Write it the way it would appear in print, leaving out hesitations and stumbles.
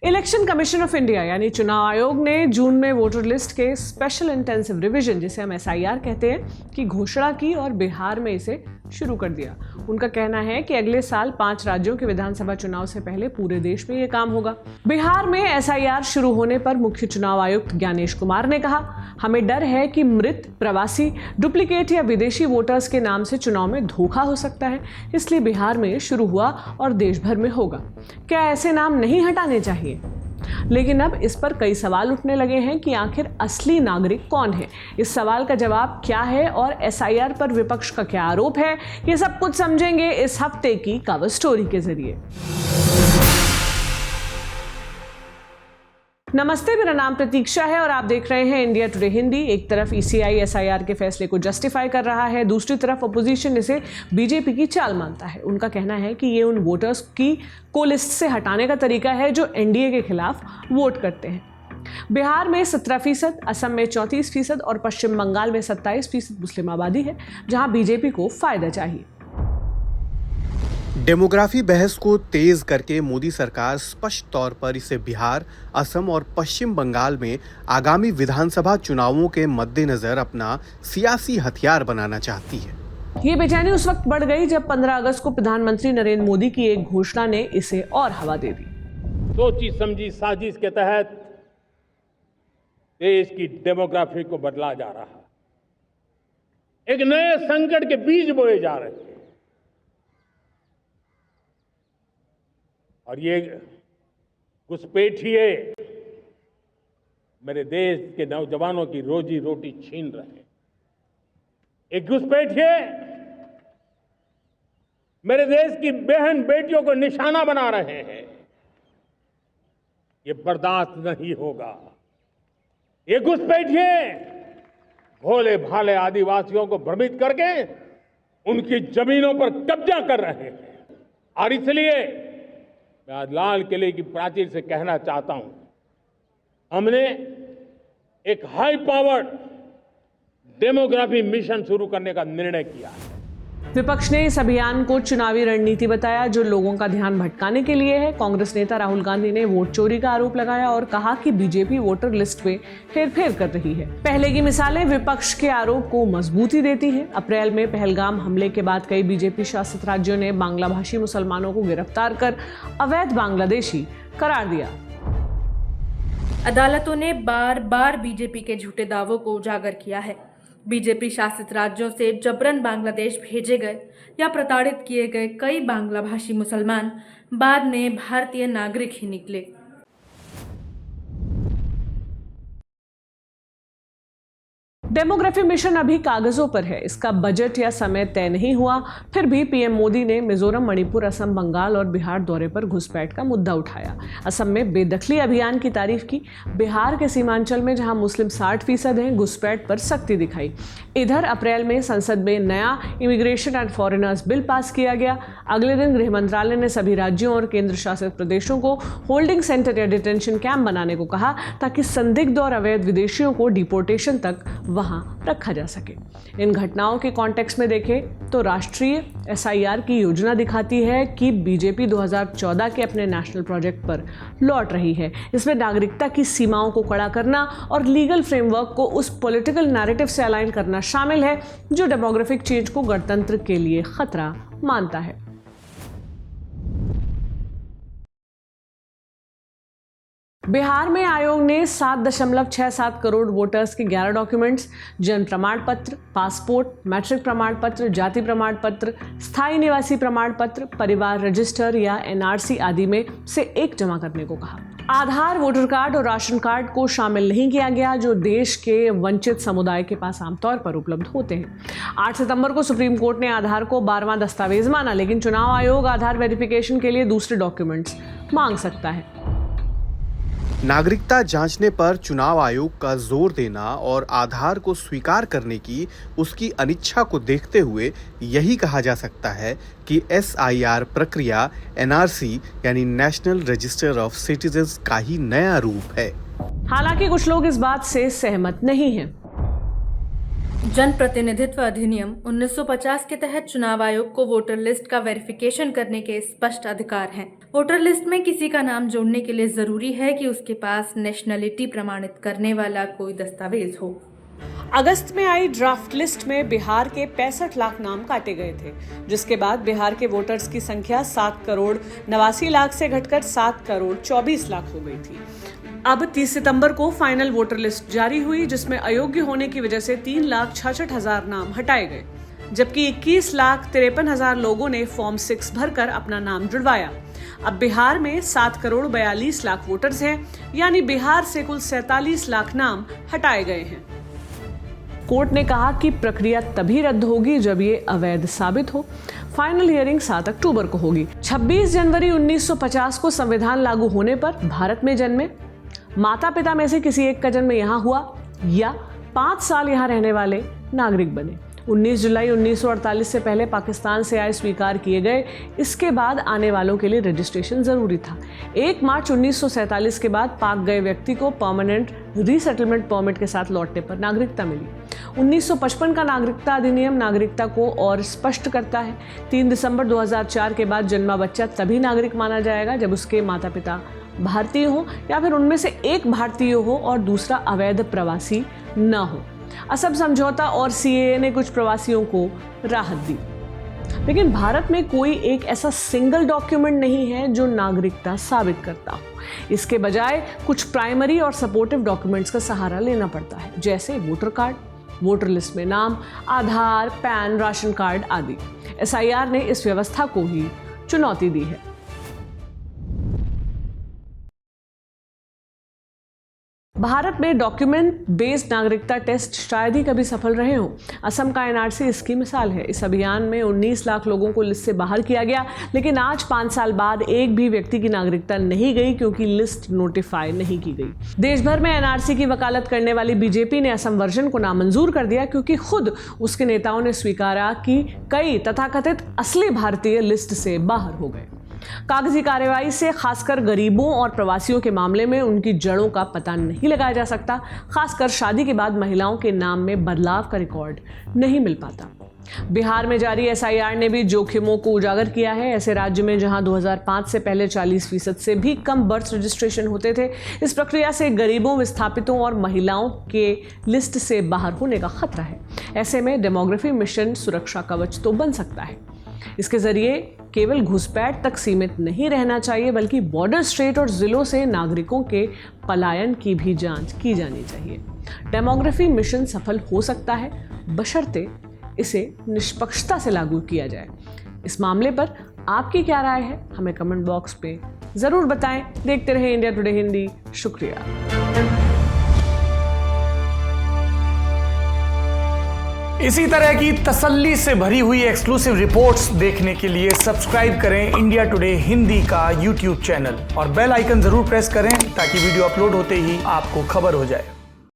Election commission of India यानी चुनाव आयोग ने जून में वोटर लिस्ट के स्पेशल इंटेंसिव रिवीजन, जिसे हम SIR कहते हैं, की घोषणा की और बिहार में इसे शुरू कर दिया। उनका कहना है कि अगले साल 5 राज्यों के विधानसभा चुनाव से पहले पूरे देश में यह काम होगा। बिहार में SIR शुरू होने पर मुख्य चुनाव आयुक्त ज्ञानेश कुमार ने कहा, हमें डर है कि मृत, प्रवासी, डुप्लीकेट या विदेशी वोटर्स के नाम से चुनाव में धोखा हो सकता है, इसलिए बिहार में शुरू हुआ और देश भर में होगा। क्या ऐसे नाम नहीं हटाने चाहिए? लेकिन अब इस पर कई सवाल उठने लगे हैं कि आखिर असली नागरिक कौन है। इस सवाल का जवाब क्या है और SIR पर विपक्ष का क्या आरोप है, ये सब कुछ समझेंगे इस हफ्ते की कवर स्टोरी के जरिए। नमस्ते, मेरा नाम प्रतीक्षा है और आप देख रहे हैं इंडिया टुडे हिंदी। एक तरफ ECI SIR के फैसले को जस्टिफाई कर रहा है, दूसरी तरफ अपोजिशन इसे बीजेपी की चाल मानता है। उनका कहना है कि ये उन वोटर्स को लिस्ट से हटाने का तरीका है जो NDA के खिलाफ वोट करते हैं। बिहार में 17%, असम में 34% और पश्चिम बंगाल में 27% मुस्लिम आबादी है, जहां बीजेपी को फायदा चाहिए। डेमोग्राफी बहस को तेज करके मोदी सरकार स्पष्ट तौर पर इसे बिहार, असम और पश्चिम बंगाल में आगामी विधानसभा चुनावों के मद्देनजर अपना सियासी हथियार बनाना चाहती है। ये बेचैनी उस वक्त बढ़ गई जब 15 अगस्त को प्रधानमंत्री नरेंद्र मोदी की एक घोषणा ने इसे और हवा दे दी। सोची समझी साजिश के तहत देश की डेमोग्राफी को बदला जा रहा है। एक नए संकट के बीज बोए जा रहे हैं और ये घुसपैठिए मेरे देश के नौजवानों की रोजी रोटी छीन रहे हैं। एक घुसपैठिए मेरे देश की बहन बेटियों को निशाना बना रहे हैं। ये बर्दाश्त नहीं होगा। ये घुसपैठिए भोले भाले आदिवासियों को भ्रमित करके उनकी जमीनों पर कब्जा कर रहे हैं। और इसलिए मैं आज लाल किले की प्राचीर से कहना चाहता हूं, हमने एक हाई पावर्ड डेमोग्राफी मिशन शुरू करने का निर्णय किया है। विपक्ष ने इस अभियान को चुनावी रणनीति बताया जो लोगों का ध्यान भटकाने के लिए है। कांग्रेस नेता राहुल गांधी ने वोट चोरी का आरोप लगाया और कहा कि बीजेपी वोटर लिस्ट में हेरफेर कर रही है। पहले की मिसालें विपक्ष के आरोप को मजबूती देती हैं। अप्रैल में पहलगाम हमले के बाद कई बीजेपी शासित राज्यों ने बांग्ला भाषी मुसलमानों को गिरफ्तार कर अवैध बांग्लादेशी करार दिया। अदालतों ने बार बार बीजेपी के झूठे दावों को उजागर किया है। बीजेपी शासित राज्यों से जबरन बांग्लादेश भेजे गए या प्रताड़ित किए गए कई बांग्ला भाषी मुसलमान बाद में भारतीय नागरिक ही निकले। डेमोग्राफी मिशन अभी कागजों पर है, इसका बजट या समय तय नहीं हुआ। फिर भी PM मोदी ने मिजोरम, मणिपुर, असम, बंगाल और बिहार दौरे पर घुसपैठ का मुद्दा उठाया। असम में बेदखली अभियान की तारीफ की। बिहार के सीमांचल में जहां मुस्लिम 60% हैं, घुसपैठ पर सख्ती दिखाई। इधर अप्रैल में संसद में नया immigration and foreigners bill pass किया गया। अगले दिन गृह मंत्रालय ने सभी राज्यों और केंद्र शासित प्रदेशों को होल्डिंग सेंटर या डिटेंशन कैंप बनाने को कहा ताकि संदिग्ध और अवैध विदेशियों को डिपोर्टेशन तक वहां रखा जा सके। इन घटनाओं के कॉन्टेक्स्ट में देखें तो राष्ट्रीय SIR की योजना दिखाती है कि बीजेपी 2014 के अपने नेशनल प्रोजेक्ट पर लौट रही है। इसमें नागरिकता की सीमाओं को कड़ा करना और लीगल फ्रेमवर्क को उस पॉलिटिकल नैरेटिव से अलाइन करना शामिल है जो डेमोग्राफिक चेंज को गणतंत्र के लिए खतरा मानता है। बिहार में आयोग ने 7.67 करोड़ वोटर्स के 11 डॉक्यूमेंट्स, जन्म प्रमाण पत्र, पासपोर्ट, मैट्रिक प्रमाण पत्र, जाति प्रमाण पत्र, स्थायी निवासी प्रमाण पत्र, परिवार रजिस्टर या NRC आदि में से एक जमा करने को कहा। आधार, वोटर कार्ड और राशन कार्ड को शामिल नहीं किया गया जो देश के वंचित समुदाय के पास आमतौर पर उपलब्ध होते हैं। 8 सितंबर को सुप्रीम कोर्ट ने आधार को 12वां दस्तावेज माना, लेकिन चुनाव आयोग आधार वेरिफिकेशन के लिए दूसरे डॉक्यूमेंट्स मांग सकता है। नागरिकता जांचने पर चुनाव आयोग का जोर देना और आधार को स्वीकार करने की उसकी अनिच्छा को देखते हुए यही कहा जा सकता है कि SIR प्रक्रिया NRC यानी नेशनल रजिस्टर ऑफ सिटीजन्स का ही नया रूप है। हालांकि कुछ लोग इस बात से सहमत नहीं हैं। जनप्रतिनिधित्व अधिनियम 1950 के तहत चुनाव आयोग को वोटर लिस्ट का वेरिफिकेशन करने के स्पष्ट अधिकार हैं। वोटर लिस्ट में किसी का नाम जोड़ने के लिए जरूरी है कि उसके पास नेशनलिटी प्रमाणित करने वाला कोई दस्तावेज हो। अगस्त में आई ड्राफ्ट लिस्ट में बिहार के 65 लाख नाम काटे गए थे, जिसके बाद बिहार के वोटर्स की संख्या 7 करोड़ 89 लाख से घटकर 7 करोड़ 24 लाख हो गई थी। अब 30 सितंबर को फाइनल वोटर लिस्ट जारी हुई, जिसमें अयोग्य होने की वजह से 3,66,000 नाम हटाए गए, जबकि 21,53,000 लोगों ने फॉर्म 6 भरकर अपना नाम जुड़वाया। अब बिहार में 7 करोड़ 42 लाख वोटर्स हैं, यानी बिहार से कुल 47 लाख नाम हटाए गए हैं। कोर्ट ने कहा कि प्रक्रिया तभी रद्द होगी जब ये अवैध साबित हो। फाइनल हियरिंग 7 अक्टूबर को होगी। 26 जनवरी 1950 को संविधान लागू होने पर भारत में जन्मे, माता पिता में से किसी एक का जन्म यहाँ हुआ या 5 साल यहाँ रहने वाले नागरिक बने। 19 जुलाई 1948 से पहले पाकिस्तान से आए स्वीकार किए गए, इसके बाद आने वालों के लिए रजिस्ट्रेशन जरूरी था। 1 मार्च 1947 के बाद पाक गए व्यक्ति को परमानेंट रीसेटलमेंट परमिट के साथ लौटने पर नागरिकता मिली। 1955 का नागरिकता अधिनियम नागरिकता को और स्पष्ट करता है। 3 दिसंबर 2004 के बाद जन्मा बच्चा तभी नागरिक माना जाएगा जब उसके माता पिता भारतीय हो या फिर उनमें से एक भारतीय हो और दूसरा अवैध प्रवासी न हो। असम समझौता और सीएए ने कुछ प्रवासियों को राहत दी, लेकिन भारत में कोई एक ऐसा सिंगल डॉक्यूमेंट नहीं है जो नागरिकता साबित करता हो। इसके बजाय कुछ प्राइमरी और सपोर्टिव डॉक्यूमेंट्स का सहारा लेना पड़ता है, जैसे वोटर कार्ड, वोटर लिस्ट में नाम, आधार, पैन, राशन कार्ड आदि। एसआईआर ने इस व्यवस्था को ही चुनौती दी है। भारत में डॉक्यूमेंट बेस्ड नागरिकता टेस्ट शायद ही कभी सफल रहे हों। असम का एनआरसी इसकी मिसाल है। इस अभियान में 19 लाख लोगों को लिस्ट से बाहर किया गया, लेकिन आज 5 साल बाद एक भी व्यक्ति की नागरिकता नहीं गई क्योंकि लिस्ट नोटिफाई नहीं की गई। देश भर में एनआरसी की वकालत करने वाली बीजेपी ने असम वर्जन को नामंजूर कर दिया क्योंकि खुद उसके नेताओं ने स्वीकारा कि कई तथाकथित असली भारतीय लिस्ट से बाहर हो गए। कागजी कार्रवाई से खासकर गरीबों और प्रवासियों के मामले में उनकी जड़ों का पता नहीं लगाया जा सकता। खासकर शादी के बाद महिलाओं के नाम में बदलाव का रिकॉर्ड नहीं मिल पाता। बिहार में जारी एसआईआर ने भी जोखिमों को उजागर किया है। ऐसे राज्य में जहां 2005 से पहले 40% से भी कम बर्थ रजिस्ट्रेशन होते थे, इस प्रक्रिया से गरीबों, विस्थापितों और महिलाओं के लिस्ट से बाहर होने का खतरा है। ऐसे में डेमोग्राफी मिशन सुरक्षा कवच तो बन सकता है। इसके जरिए केवल घुसपैठ तक सीमित नहीं रहना चाहिए, बल्कि बॉर्डर स्टेट और जिलों से नागरिकों के पलायन की भी जांच की जानी चाहिए। डेमोग्राफी मिशन सफल हो सकता है, बशर्ते इसे निष्पक्षता से लागू किया जाए। इस मामले पर आपकी क्या राय है, हमें कमेंट बॉक्स पे जरूर बताएं। देखते रहे इंडिया टुडे हिंदी। शुक्रिया। इसी तरह की तसल्ली से भरी हुई एक्सक्लूसिव रिपोर्ट्स देखने के लिए सब्सक्राइब करें इंडिया टुडे हिंदी का यूट्यूब चैनल और बेल आइकन जरूर प्रेस करें ताकि वीडियो अपलोड होते ही आपको खबर हो जाए।